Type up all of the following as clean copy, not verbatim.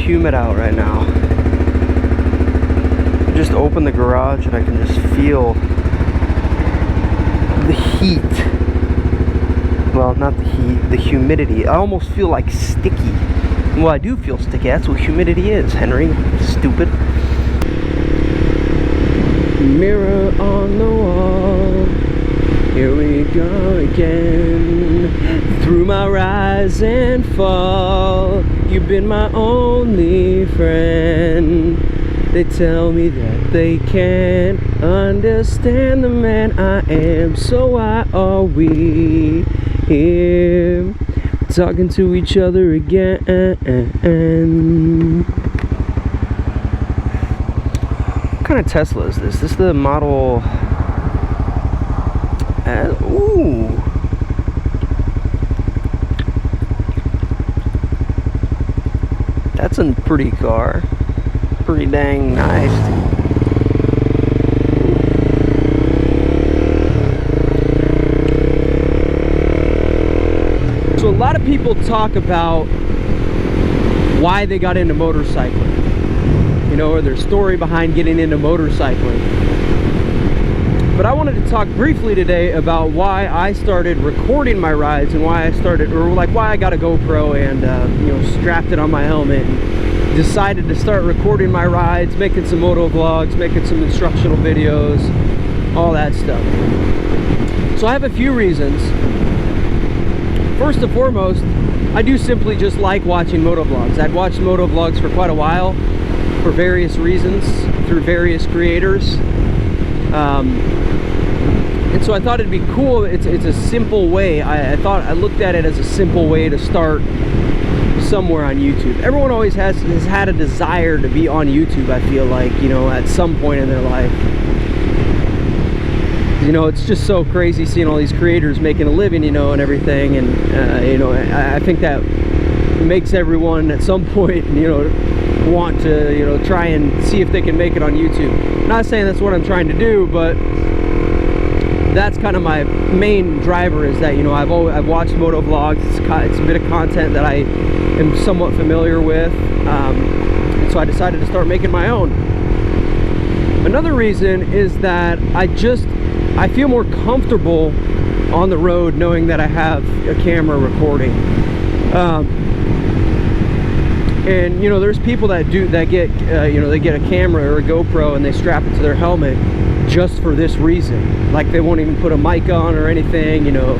humid out right now. Just open the garage and I can just feel the heat. Well, not the heat, the humidity. I almost feel like sticky. Well, I do feel sticky. That's what humidity is, Henry. Stupid. Mirror on the wall. Here we go again. Through my rise and fall, you've been my only friend. They tell me that they can't understand the man I am. So why are we here talking to each other again? What kind of Tesla is this? This is the model... ooh. That's a pretty car. Pretty dang nice. So a lot of people talk about why they got into motorcycling, you know, or their story behind getting into motorcycling. But I wanted to talk briefly today about why I started recording my rides and why I started, or like why I got a GoPro and you know, strapped it on my helmet and decided to start recording my rides, making some moto vlogs, making some instructional videos, all that stuff. So I have a few reasons. First and foremost, I do simply just like watching moto vlogs. I'd watched moto vlogs for quite a while for various reasons through various creators. And so I thought it'd be cool. It's a simple way. I looked at it as a simple way to start somewhere on YouTube. Everyone always has had a desire to be on YouTube, I feel like, you know, at some point in their life. You know, it's just so crazy seeing all these creators making a living, you know, and everything. And, you know, I think that makes everyone at some point, you know, want to, you know, try and see if they can make it on YouTube. Not saying that's what I'm trying to do, but that's kind of my main driver, is that, you know, I've watched moto vlogs. It's a bit of content that I am somewhat familiar with, and so I decided to start making my own. Another reason is that I feel more comfortable on the road knowing that I have a camera recording. And you know, there's people that get you know, they get a camera or a GoPro and they strap it to their helmet just for this reason. Like, they won't even put a mic on or anything, you know.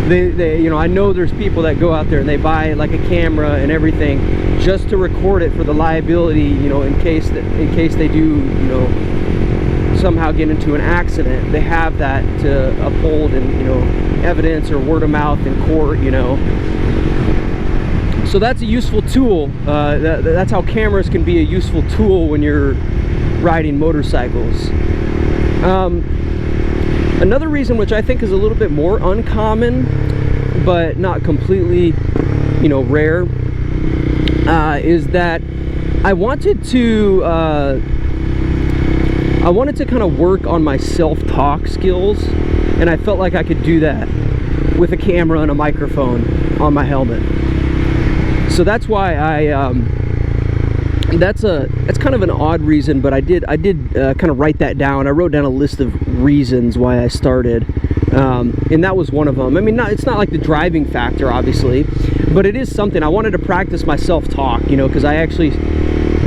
They you know, I know there's people that go out there and they buy like a camera and everything just to record it for the liability, you know, in case they do, you know, somehow get into an accident. They have that to uphold and, you know, evidence or word of mouth in court, you know. So that's a useful tool. That's how cameras can be a useful tool when you're riding motorcycles. Another reason, which I think is a little bit more uncommon, but not completely, you know, rare, is that I wanted to kind of work on my self-talk skills, and I felt like I could do that with a camera and a microphone on my helmet. So that's why that's kind of an odd reason, but I did kind of write that down. I wrote down a list of reasons why I started, and that was one of them. I mean, it's not like the driving factor, obviously, but it is something. I wanted to practice my self-talk, you know, because I actually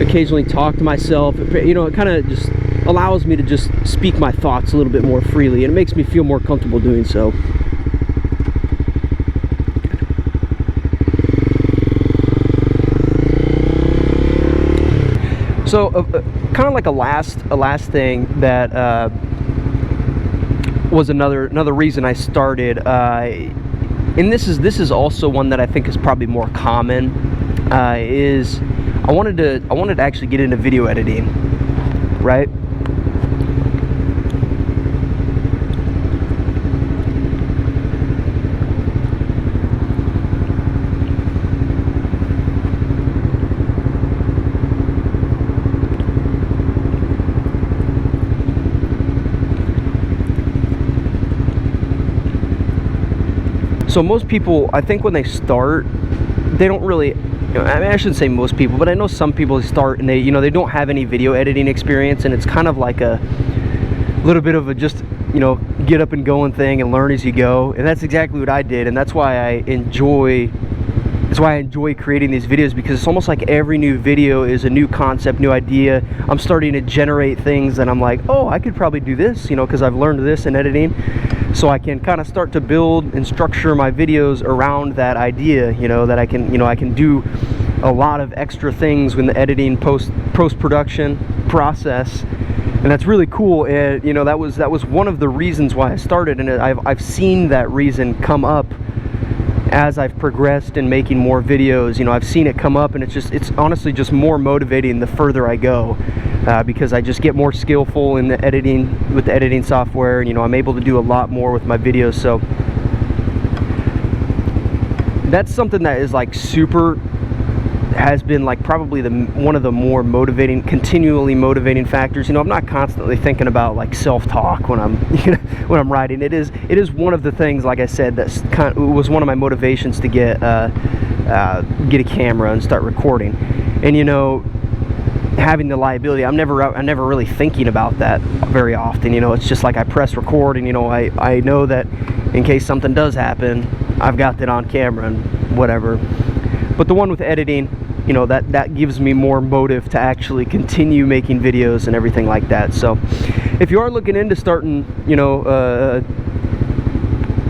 occasionally talk to myself. You know, it kind of just allows me to just speak my thoughts a little bit more freely, and it makes me feel more comfortable doing so. So, kind of like a last thing that was another reason I started, and this is also one that I think is probably more common, is I wanted to actually get into video editing, right? So most people, I think when they start, they don't really I mean, I shouldn't say most people, but I know some people start and they don't have any video editing experience, and it's kind of like a little bit of a just get up and going thing and learn as you go. And that's exactly what I did, and that's why I enjoy creating these videos, because it's almost like every new video is a new concept, new idea. I'm starting to generate things that I'm like, oh, I could probably do this, because I've learned this in editing. So I can kind of start to build and structure my videos around that idea, that I can do a lot of extra things in the editing post-production process. And that's really cool. And that was one of the reasons why I started, and I've seen that reason come up as I've progressed in making more videos. I've seen it come up, and it's honestly just more motivating the further I go, because I just get more skillful in the editing software, and I'm able to do a lot more with my videos. So that's something that is like has been like probably one of the more continually motivating factors. I'm not constantly thinking about like self-talk when I'm when I'm writing. It is one of the things, like I said, that was one of my motivations to get a camera and start recording. And having the liability, I'm never really thinking about that very often. It's just like I press record, and I know that in case something does happen, I've got that on camera and whatever. But the one with editing, that gives me more motive to actually continue making videos and everything like that. So if you are looking into starting,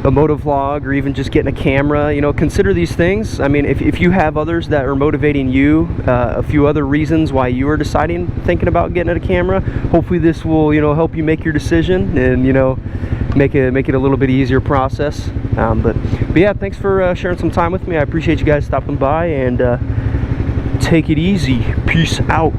a motovlog, or even just getting a camera, consider these things. I mean, if you have others that are motivating you, a few other reasons why you are thinking about getting a camera, hopefully this will, help you make your decision and, make it a little bit easier process. But yeah, thanks for sharing some time with me. I appreciate you guys stopping by, and take it easy. Peace out.